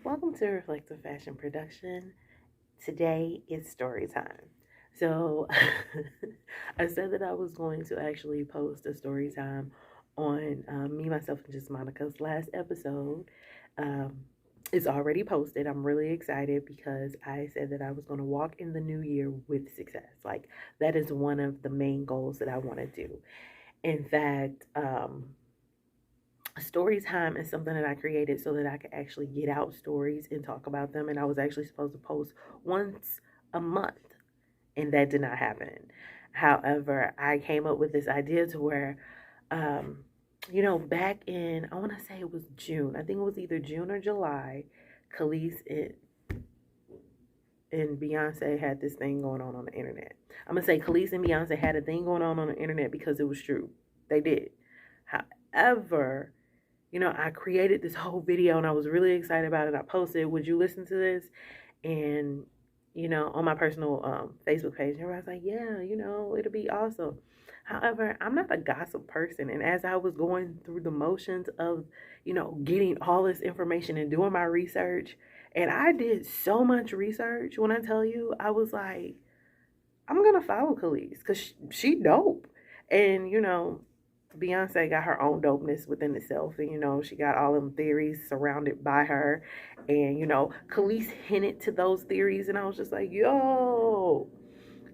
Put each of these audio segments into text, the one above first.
Welcome to Reflective Fashion Production. Today is story time. So, I said that I was going to actually post a story time on Me, Myself, and Just Monica's last episode. Um, it's already posted. I'm really excited because I said that I was going to walk in the new year with success. Like, that is one of the main goals that I want to do. In fact, story time is something that I created so that I could actually get out stories and talk about them. And I was actually supposed to post once a month, and that did not happen. However, I came up with this idea to where, um, back in, I want to say it was June, I think it was either June or July, Khalees and Beyonce had this thing going on the internet. I'm going to say Khalees and Beyonce had a thing going on the internet because it was true. They did. However, I created this whole video and I was really excited about it. I posted, would you listen to this? And, on my personal Facebook page, everybody's like, yeah, it'll be awesome. However, I'm not a gossip person. And as I was going through the motions of, getting all this information and doing my research, and I did so much research, when I tell you, I was like, I'm going to follow Khalees because she dope. And, Beyonce got her own dopeness within itself, and she got all them theories surrounded by her, and Khalees hinted to those theories, and I was just like, yo,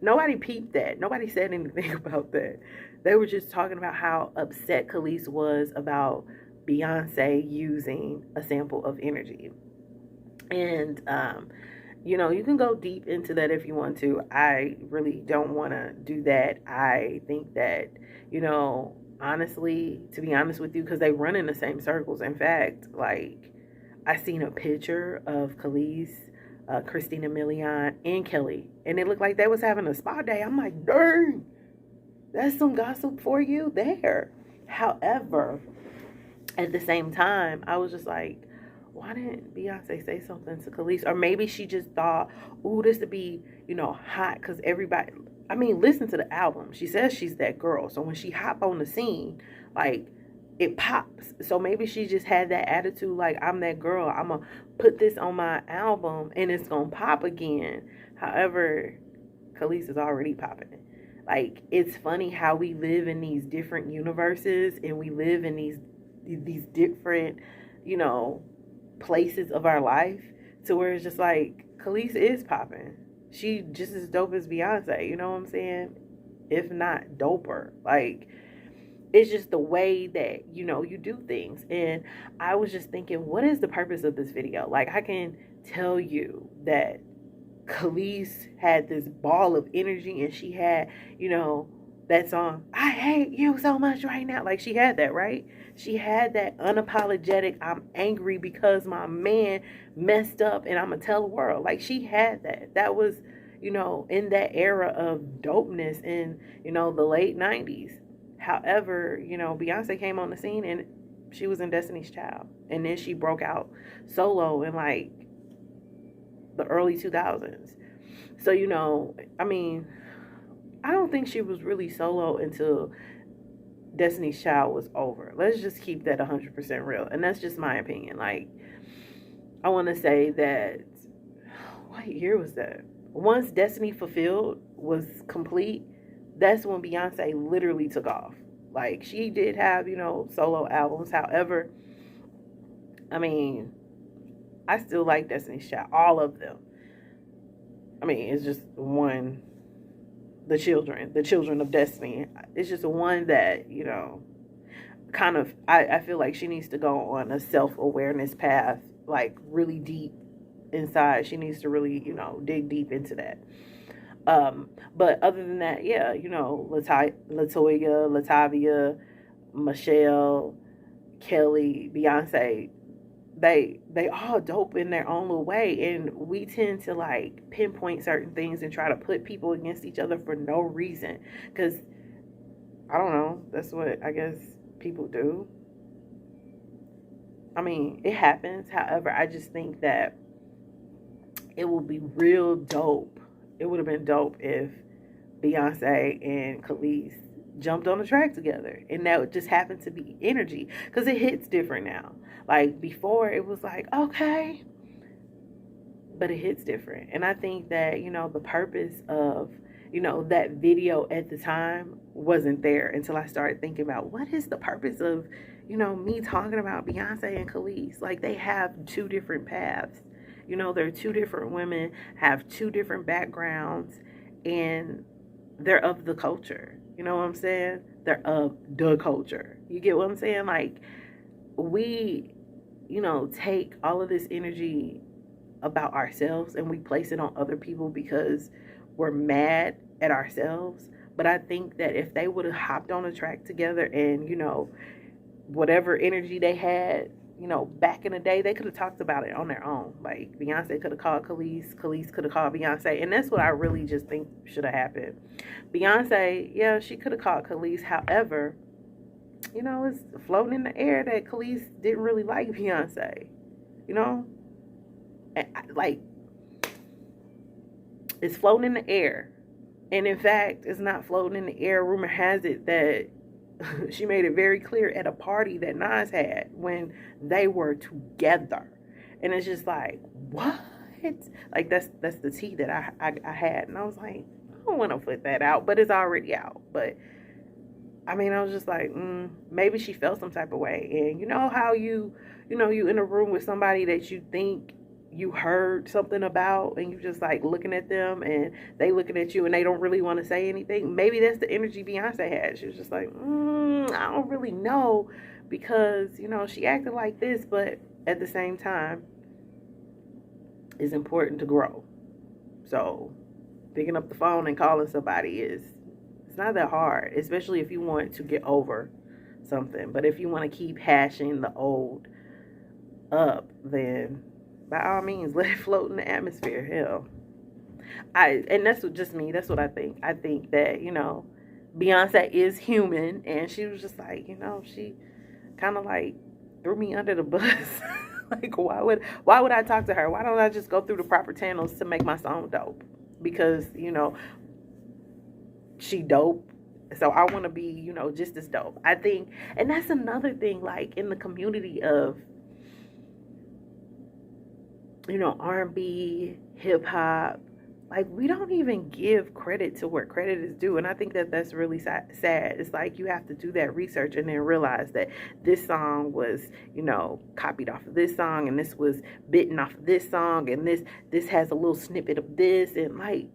nobody peeped that, nobody said anything about that. They were just talking about how upset Khalees was about Beyonce using a sample of energy, and you can go deep into that if you want to. I really don't want to do that. I think that, honestly, to be honest with you, because they run in the same circles. In fact, like, I seen a picture of Khalees, Christina Milian, and Kelly, and it looked like they was having a spa day. I'm like, dang, that's some gossip for you there. However, at the same time, I was just like, why didn't Beyonce say something to Khalees? Or maybe she just thought, ooh, this would be, hot because everybody, I mean, listen to the album. She says she's that girl. So when she hop on the scene, like, it pops. So maybe she just had that attitude like, I'm that girl. I'm going to put this on my album and it's going to pop again. However, Khalees is already popping. Like, it's funny how we live in these different universes and we live in these different, you know, places of our life to where it's just like Khalees is popping. She just as dope as Beyonce, you know what I'm saying? If not doper. Like, it's just the way that, you do things. And I was just thinking, what is the purpose of this video? Like, I can tell you that Khalees had this ball of energy and she had, that song, I hate you so much right now. Like, she had that, right? She had that unapologetic, I'm angry because my man messed up and I'm going to tell the world. Like, she had that. That was, in that era of dopeness in, the late 90s. However, Beyonce came on the scene and she was in Destiny's Child. And then she broke out solo in like the early 2000s. So, I mean, I don't think she was really solo until Destiny's Child was over. Let's just keep that 100% real. And that's just my opinion. Like, I want to say that, what year was that? Once Destiny Fulfilled was complete, that's when Beyonce literally took off. Like, she did have, solo albums. However, I mean, I still like Destiny's Child, all of them. I mean, it's just one, the children of Destiny. It's just one that, kind of, I feel like she needs to go on a self-awareness path, like really deep inside. She needs to really, dig deep into that. But other than that, yeah, Latoya, Latavia, Michelle, Kelly, Beyonce, they all dope in their own little way, and we tend to like pinpoint certain things and try to put people against each other for no reason, because I don't know, that's what I guess people do. I mean, it happens. However, I just think that it will be real dope. It would have been dope if Beyonce and Khalees jumped on the track together, and that just happened to be energy, because it hits different now. Like, before, it was like, okay, but it hits different. And I think that, the purpose of, that video at the time wasn't there until I started thinking about what is the purpose of, me talking about Beyonce and Khalees. Like, they have two different paths. They're two different women, have two different backgrounds, and they're of the culture. You know what I'm saying? They're of the culture. You get what I'm saying? Like, we, take all of this energy about ourselves and we place it on other people because we're mad at ourselves. But I think that if they would have hopped on a track together and, whatever energy they had, back in the day, they could have talked about it on their own. Like, Beyonce could have called Khalees, Khalees could have called Beyonce, and that's what I really just think should have happened. Beyonce, yeah, she could have called Khalees. However, it's floating in the air that Khalees didn't really like Beyonce, and, like, it's floating in the air. And in fact, it's not floating in the air. Rumor has it that she made it very clear at a party that Nas had when they were together. And it's just like, what? Like, that's the tea that I had. And I was like, I don't want to put that out, but it's already out. But I mean, I was just like, maybe she felt some type of way. And you know how you in a room with somebody that you think you heard something about, and you just like looking at them and they looking at you and they don't really want to say anything. Maybe that's the energy Beyonce had. She was just like, I don't really know, because she acted like this, but at the same time, it's important to grow. So picking up the phone and calling somebody it's not that hard, especially if you want to get over something. But if you want to keep hashing the old up, then by all means, let it float in the atmosphere. Hell, and that's just me. That's what I think. I think that Beyonce is human, and she was just like, she kind of like threw me under the bus. Like, why would I talk to her? Why don't I just go through the proper channels to make my song dope? Because she dope. So I want to be, just as dope. I think, and that's another thing, like, in the community of R&B, hip hop, like, we don't even give credit to where credit is due. And I think that that's really sad. It's like, you have to do that research and then realize that this song was, copied off of this song, and this was bitten off of this song, and this has a little snippet of this. And like,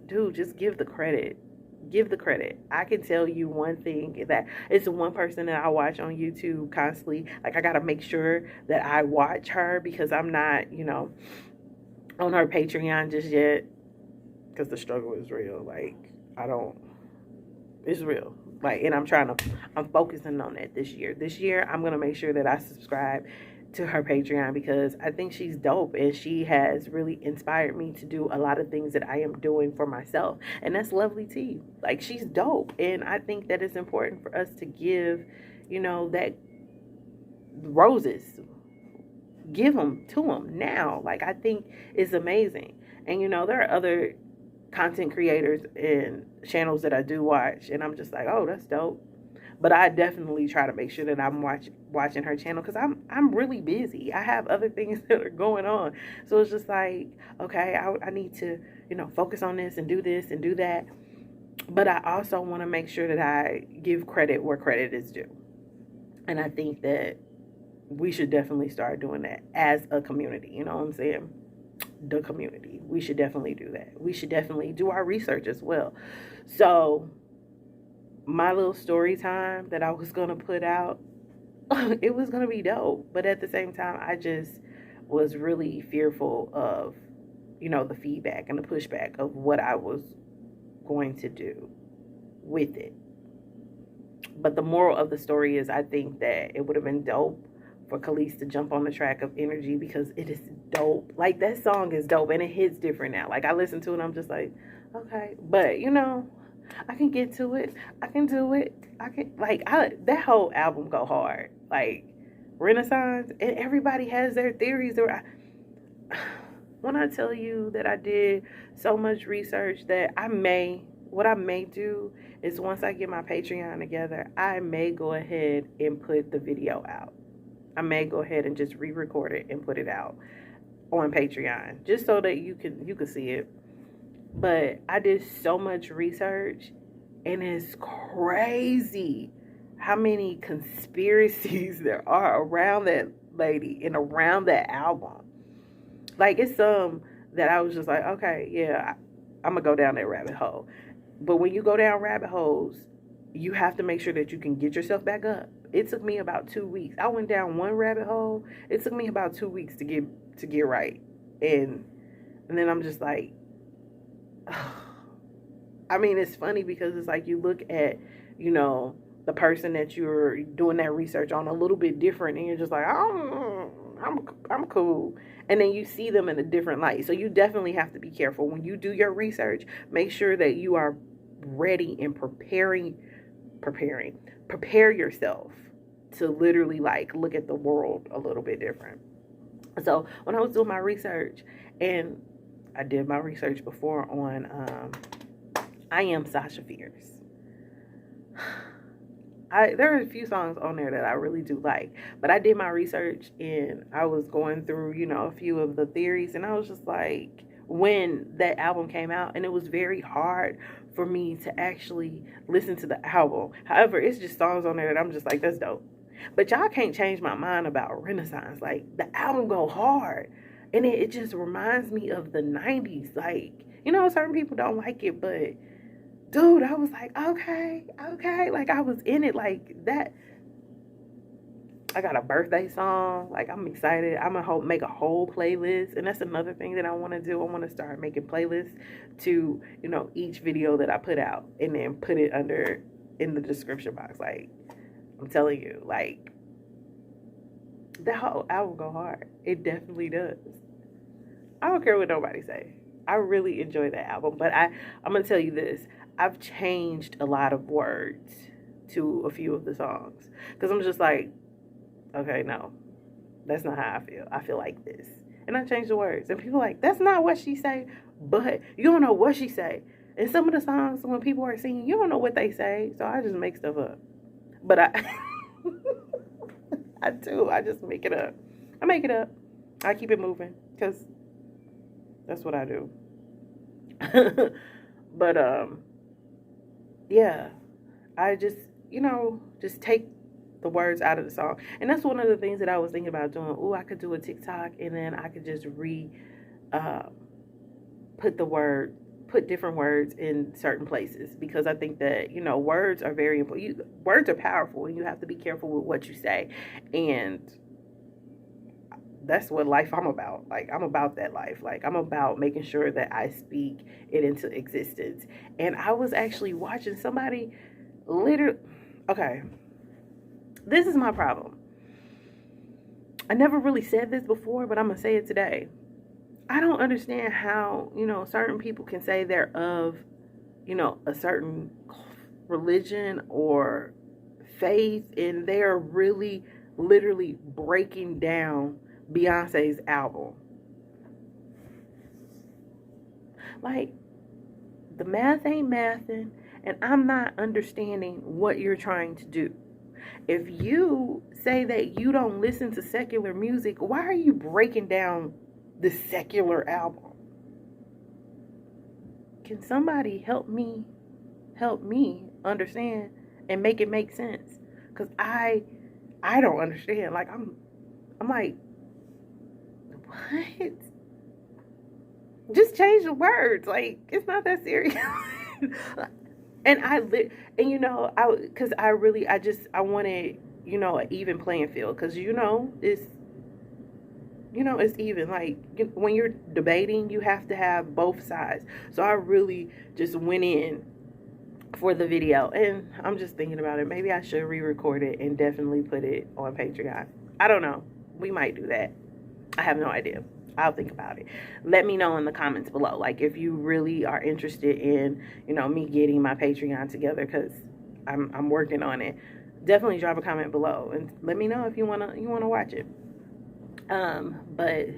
dude, just give the credit. Give the credit. I can tell you one thing, that it's the one person that I watch on YouTube constantly. Like, I got to make sure that I watch her, because I'm not, on her Patreon just yet, because the struggle is real. Like, it's real. Like, and I'm focusing on that this year. This year, I'm going to make sure that I subscribe to her Patreon, because I think she's dope, and she has really inspired me to do a lot of things that I am doing for myself. And that's Lovely Tea. Like, she's dope, and I think that it's important for us to give, that roses, give them to them now. Like, I think it's amazing. And there are other content creators and channels that I do watch, and I'm just like, oh, that's dope. But I definitely try to make sure that I'm watching her channel, because I'm really busy. I have other things that are going on. So it's just like, okay, I need to, focus on this and do that. But I also want to make sure that I give credit where credit is due. And I think that we should definitely start doing that as a community. You know what I'm saying? The community. We should definitely do that. We should definitely do our research as well. So my little story time that I was going to put out, it was going to be dope. But at the same time, I just was really fearful of, the feedback and the pushback of what I was going to do with it. But the moral of the story is, I think that it would have been dope for Khalees to jump on the track of Energy, because it is dope. Like, that song is dope, and it hits different now. Like, I listen to it and I'm just like, okay. But, I can get to it. I can do it. That whole album go hard. Like, Renaissance, and everybody has their theories. When I tell you that I did so much research, that what I may do is, once I get my Patreon together, I may go ahead and put the video out. I may go ahead and just re-record it and put it out. on Patreon, just so that you can see it. But I did so much research, and it's crazy how many conspiracies there are around that lady and around that album. Like, it's some that I was just like, okay, yeah, I'm gonna go down that rabbit hole. But when you go down rabbit holes, you have to make sure that you can get yourself back up. It took me about 2 weeks. I went down one rabbit hole. It took me about 2 weeks to get right. And then I'm just like, I mean, it's funny because it's like you look at, the person that you're doing that research on a little bit different, and you're just like, I'm cool. And then you see them in a different light. So you definitely have to be careful when you do your research. Make sure that you are ready and prepare yourself to literally like look at the world a little bit different. So when I was doing my research, and I did my research before on I Am Sasha Fierce. There are a few songs on there that I really do like, but I did my research and I was going through, a few of the theories, and I was just like, when that album came out, and it was very hard for me to actually listen to the album. However, it's just songs on there that I'm just like, that's dope. But y'all can't change my mind about Renaissance. Like, the album go hard, and it just reminds me of the 90s. Like, certain people don't like it, but dude, I was like, okay. Like, I was in it like that. I got a birthday song. Like, I'm excited. I'm going to make a whole playlist. And that's another thing that I want to do. I want to start making playlists to, each video that I put out, and then put it in the description box. Like, I'm telling you, like, that whole album go hard. It definitely does. I don't care what nobody say. I really enjoy that album. But I'm going to tell you this. I've changed a lot of words to a few of the songs, because I'm just like, okay, no, that's not how I feel. I feel like this. And I changed the words. And people are like, that's not what she say. But you don't know what she say. And some of the songs, when people are singing, you don't know what they say. So I just make stuff up. But I do. I just make it up. I make it up. I keep it moving, because that's what I do. But, yeah, I just, just take the words out of the song. And that's one of the things that I was thinking about doing. Oh, I could do a TikTok, and then I could just put different words in certain places, because I think that, words are very important. Words are powerful, and you have to be careful with what you say. And that's what life I'm about. Like, I'm about that life. Like, I'm about making sure that I speak it into existence. And I was actually watching somebody literally, okay, this is my problem. I never really said this before, but I'm going to say it today. I don't understand how, certain people can say they're of, a certain religion or faith, and they're really literally breaking down Beyonce's album. Like, the math ain't mathing, and I'm not understanding what you're trying to do. If you say that you don't listen to secular music, why are you breaking down the secular album? Can somebody help me understand and make it make sense? Because I don't understand. Like, I'm like, what? Just change the words. Like, it's not that serious. And I wanted, an even playing field, because it's even. Like, when you're debating, you have to have both sides. So I really just went in for the video, and I'm just thinking about it. Maybe I should re-record it and definitely put it on Patreon. I don't know. We might do that. I have no idea. I'll think about it. Let me know in the comments below, like, if you really are interested in, me getting my Patreon together, because I'm working on it. Definitely drop a comment below and let me know if you wanna watch it. But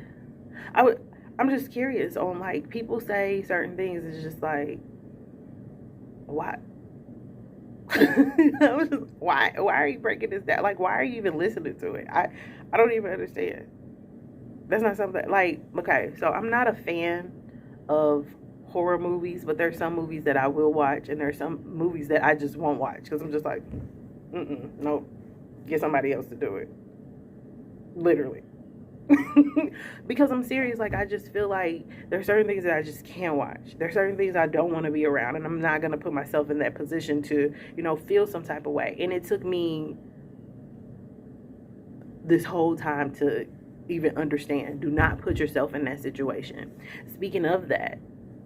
I'm just curious on, like, people say certain things. It's just like, why? Why are you breaking this down? Like, why are you even listening to it? I don't even understand. That's not something like, okay, so I'm not a fan of horror movies, but there's some movies that I will watch, and there's some movies that I just won't watch because I'm just like, nope, get somebody else to do it. Literally. Because I'm serious, like I just feel like there's certain things that I just can't watch. There's certain things I don't want to be around, and I'm not gonna put myself in that position to, feel some type of way. And it took me this whole time to even understand. Do not put yourself in that situation. Speaking of that,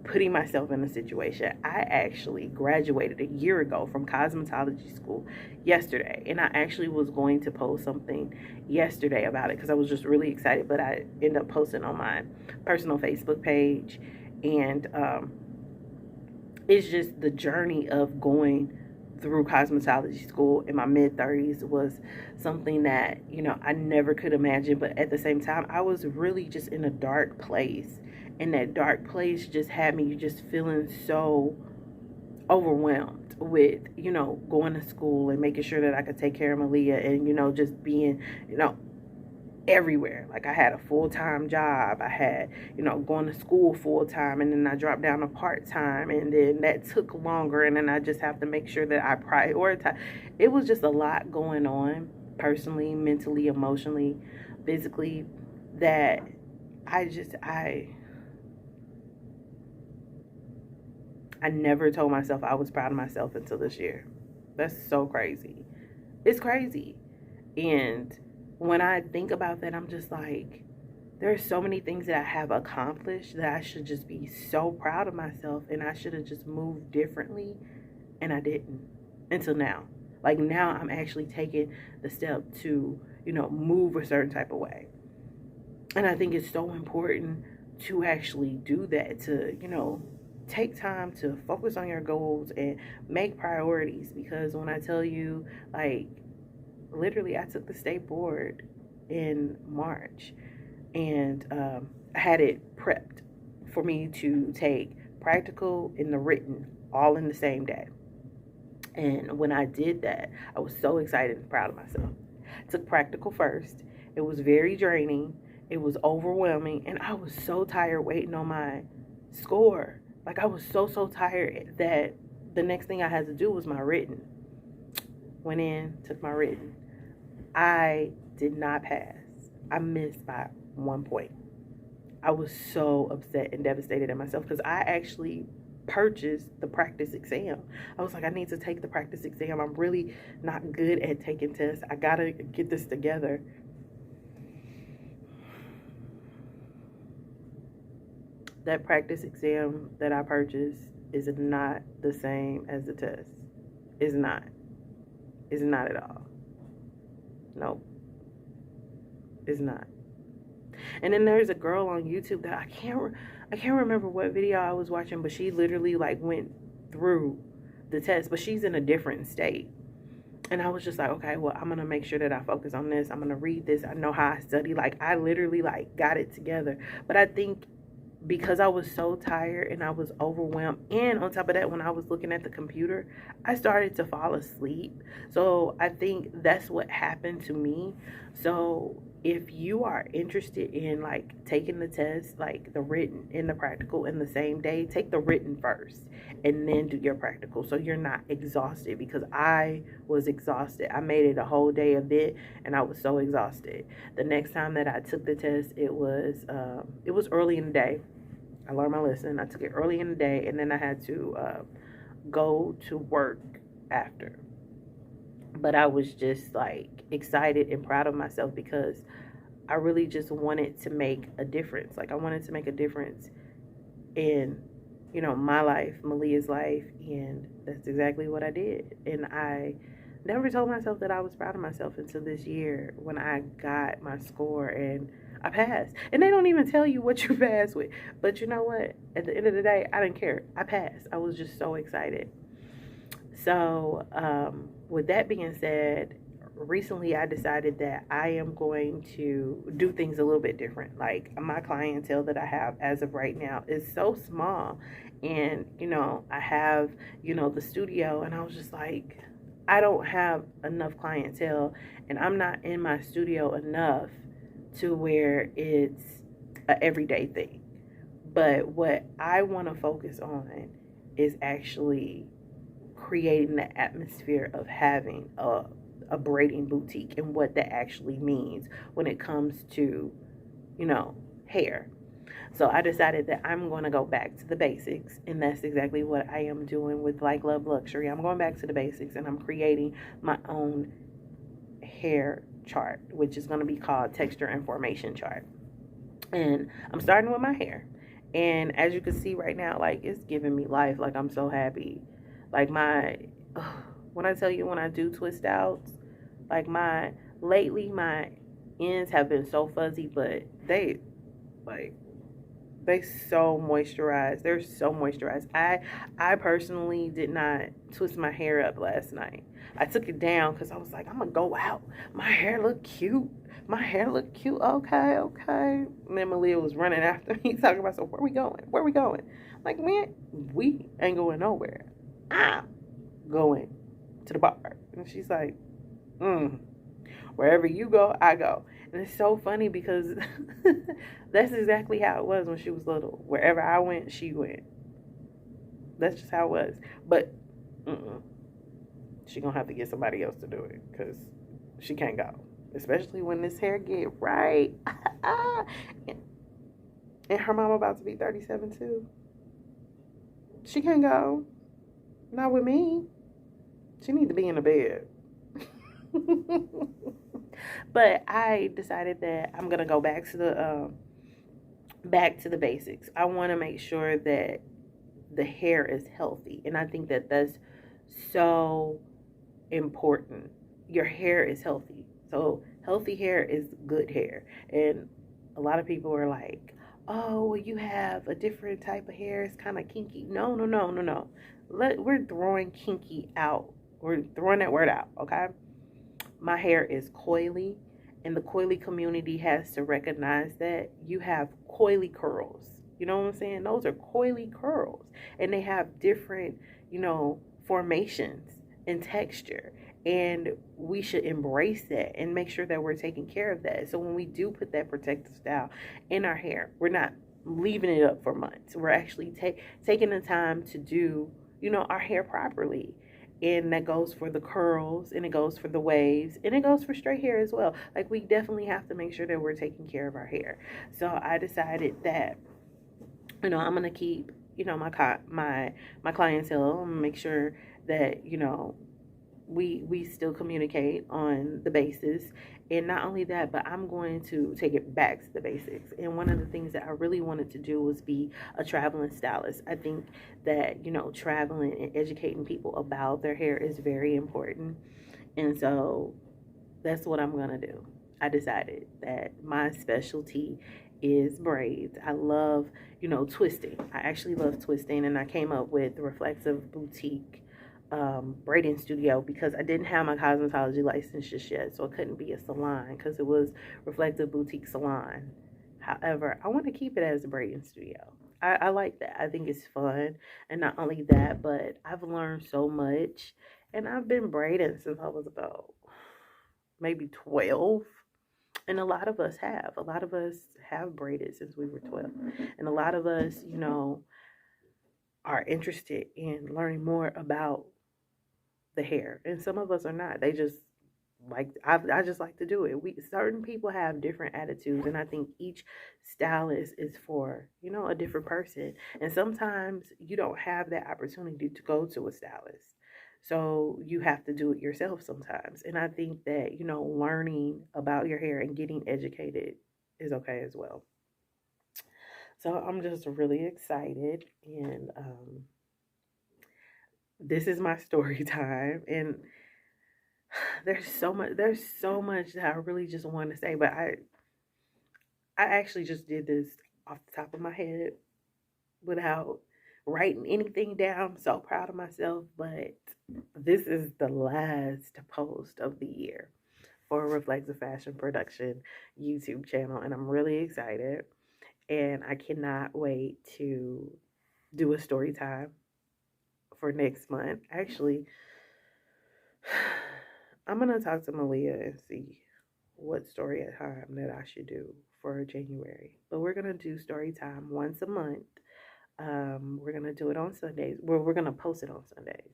putting myself in a situation, I actually graduated a year ago from cosmetology school yesterday, and I actually was going to post something yesterday about it because I was just really excited, but I ended up posting on my personal Facebook page. And it's just the journey of going through cosmetology school in my mid-30s was something that, I never could imagine. But at the same time, I was really just in a dark place. And that dark place just had me just feeling so overwhelmed with, going to school and making sure that I could take care of Malia and, just being, everywhere. Like I had a full-time job. I had, going to school full-time, and then I dropped down to part-time, and then that took longer, and then I just have to make sure that I prioritize. It was just a lot going on personally, mentally, emotionally, physically, that I never told myself I was proud of myself until this year. That's so crazy. It's crazy. And when I think about that, I'm just like, there's so many things that I have accomplished that I should just be so proud of myself, and I should have just moved differently, and I didn't until now. Like now I'm actually taking the step to, move a certain type of way. And I think it's so important to actually do that, to, take time to focus on your goals and make priorities. Because when I tell you, like, literally, I took the state board in March, and I had it prepped for me to take practical and the written all in the same day. And when I did that, I was so excited and proud of myself. I took practical first. It was very draining. It was overwhelming, and I was so tired waiting on my score. Like I was so tired that the next thing I had to do was my written. Went in, took my written. I did not pass. I missed by 1 point. I was so upset and devastated at myself because I actually purchased the practice exam. I was like, I need to take the practice exam. I'm really not good at taking tests. I gotta get this together. That practice exam that I purchased is not the same as the test. It's not. It's not at all. Nope. It's not. And then there's a girl on YouTube that I can't remember what video I was watching, but she literally like went through the test, but she's in a different state. And I was just like, okay, well, I'm going to make sure that I focus on this. I'm going to read this. I know how I study. Like I literally like got it together. But I think because I was so tired and I was overwhelmed, and on top of that, when I was looking at the computer, I started to fall asleep. So I think that's what happened to me. So if you are interested in like taking the test, like the written and the practical in the same day, take the written first and then do your practical, so you're not exhausted. Because I was exhausted. I made it a whole day event and I was so exhausted. The next time that I took the test, it was early in the day. I learned my lesson. I took it early in the day, and then I had to go to work after. But I was just like excited and proud of myself because I really just wanted to make a difference. Like I wanted to make a difference in, my life, Malia's life, and that's exactly what I did. And I never told myself that I was proud of myself until this year when I got my score and I passed. And they don't even tell you what you passed with. But you know what? At the end of the day, I didn't care. I passed. I was just so excited. So with that being said, recently I decided that I am going to do things a little bit different. Like my clientele that I have as of right now is so small. And, I have, the studio, and I was just like, I don't have enough clientele, and I'm not in my studio enough to where it's a everyday thing. But what I want to focus on is actually creating the atmosphere of having a braiding boutique and what that actually means when it comes to, you know, hair. So I decided that I'm going to go back to the basics, and that's exactly what I am doing with Like Love Luxury. I'm going back to the basics, and I'm creating my own hair chart, which is going to be called Texture and Formation Chart. And I'm starting with my hair. And as you can see right now, like, it's giving me life. Like, I'm so happy. Like, when I tell you, when I do twist outs, like, lately, my ends have been so fuzzy, but like, they so moisturized. They're so moisturized. I personally did not twist my hair up last night. I took it down because I was like, I'm gonna go out. My hair look cute. My hair look cute. Okay, okay. And then Malia was running after me, talking about, so where we going? Where we going? I'm like, man, we ain't going nowhere. I'm going to the bar. And she's like, wherever you go, I go. And it's so funny because that's exactly how it was when she was little. Wherever I went, she went. That's just how it was. But she gonna have to get somebody else to do it because she can't go. Especially when this hair get right. And her mama about to be 37 too. She can't go. Not with me. She need to be in the bed. But I decided that I'm gonna go back to the basics. I want to make sure that the hair is healthy, and I think that that's so important. Your hair is healthy, so healthy hair is good hair. And a lot of people are like, "Oh, well, you have a different type of hair. It's kind of kinky." No, no, no, no, no. We're throwing kinky out. We're throwing that word out. Okay. My hair is coily, and the coily community has to recognize that you have coily curls. You know what I'm saying? Those are coily curls, and they have different, formations and texture. And we should embrace that and make sure that we're taking care of that. So when we do put that protective style in our hair, we're not leaving it up for months. We're actually taking the time to do, our hair properly. And that goes for the curls, and it goes for the waves, and it goes for straight hair as well. Like, we definitely have to make sure that we're taking care of our hair. So I decided that, I'm gonna keep, my clientele, and make sure that, we still communicate on the basis. And not only that, but I'm going to take it back to the basics. And one of the things that I really wanted to do was be a traveling stylist. I think that, traveling and educating people about their hair is very important. And so that's what I'm going to do. I decided that my specialty is braids. I love, twisting. I actually love twisting, and I came up with the Reflexive Boutique braiding studio because I didn't have my cosmetology license just yet, so it couldn't be a salon because it was Reflective Boutique Salon. However, I want to keep it as a braiding studio. I like that. I think it's fun. And not only that, but I've learned so much, and I've been braiding since I was about maybe 12. And a lot of us have. A lot of us have braided since we were 12. And a lot of us, are interested in learning more about the hair. And some of us are not. They just I just like to do it. Certain people have different attitudes, and I think each stylist is for, a different person. And sometimes you don't have that opportunity to go to a stylist. So you have to do it yourself sometimes. And I think that, learning about your hair and getting educated is okay as well. So I'm just really excited, and this is my story time. And there's so much that I really just want to say, but I actually just did this off the top of my head without writing anything down. I'm so proud of myself. But this is the last post of the year for Reflexive Fashion Production YouTube channel, and I'm really excited, and I cannot wait to do a story time for next month. Actually, I'm gonna talk to Malia and see what story time that I should do for January. But we're gonna do story time once a month. We're gonna do it on Sundays. Well, we're gonna post it on Sundays.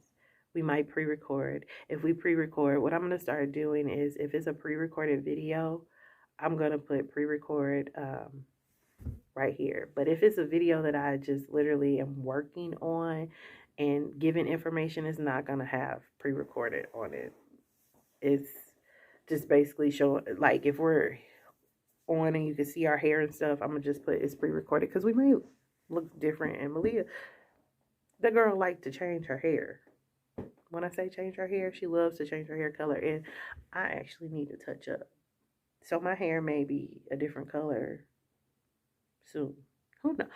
We might pre-record. If we pre-record, what I'm gonna start doing is if it's a pre-recorded video, I'm gonna put pre-record right here. But if it's a video that I just literally am working on and giving information, is not gonna have pre-recorded on it. It's just basically showing, like, if we're on and you can see our hair and stuff, I'm gonna just put it's pre-recorded because we may look different. And Malia, the girl, like to change her hair. When I say change her hair, she loves to change her hair color, and I actually need to touch up. So my hair may be a different color soon. Who knows?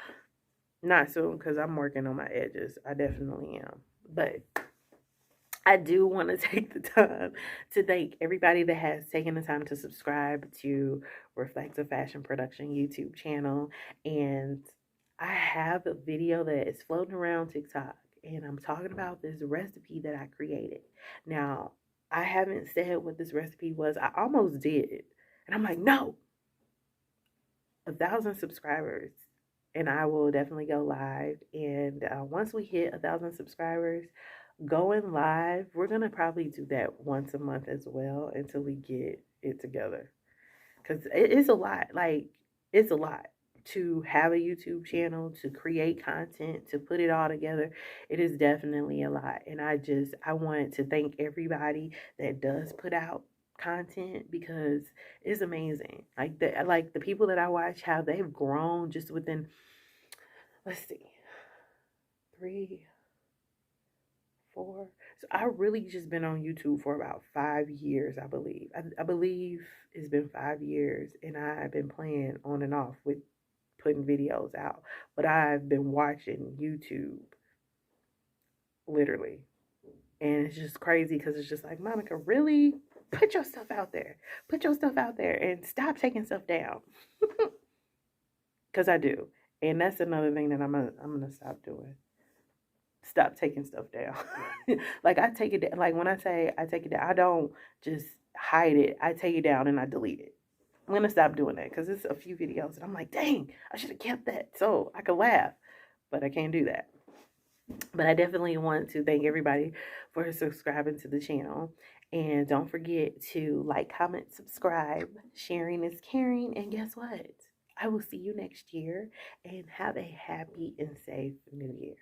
Not soon because I'm working on my edges. I definitely am. But I do want to take the time to thank everybody that has taken the time to subscribe to Reflective Fashion Production YouTube channel. And I have a video that is floating around TikTok, and I'm talking about this recipe that I created. Now, I haven't said what this recipe was. I almost did. And I'm like, no, 1,000 subscribers and I will definitely go live. And once we hit 1,000 subscribers, going live, we're going to probably do that once a month as well until we get it together. Because it is a lot. Like, it's a lot to have a YouTube channel, to create content, to put it all together. It is definitely a lot. And I want to thank everybody that does put out content because it's amazing. Like the people that I watch, how they've grown just within, let's see, 3, 4. So I really just been on YouTube for about 5 years, I believe. I believe it's been 5 years, and I've been playing on and off with putting videos out. But I've been watching YouTube, literally. And it's just crazy because it's just like, Monica, really? Put your stuff out there. Put your stuff out there and stop taking stuff down. Because I do. And that's another thing that I'm gonna stop doing. Stop taking stuff down. Like, I take it down. Like, when I say I take it down, I don't just hide it. I take it down and I delete it. I'm gonna stop doing that because it's a few videos and I'm like, dang, I should have kept that so I could laugh. But I can't do that. But I definitely want to thank everybody for subscribing to the channel. And don't forget to like, comment, subscribe. Sharing is caring. And guess what? I will see you next year. And have a happy and safe new year.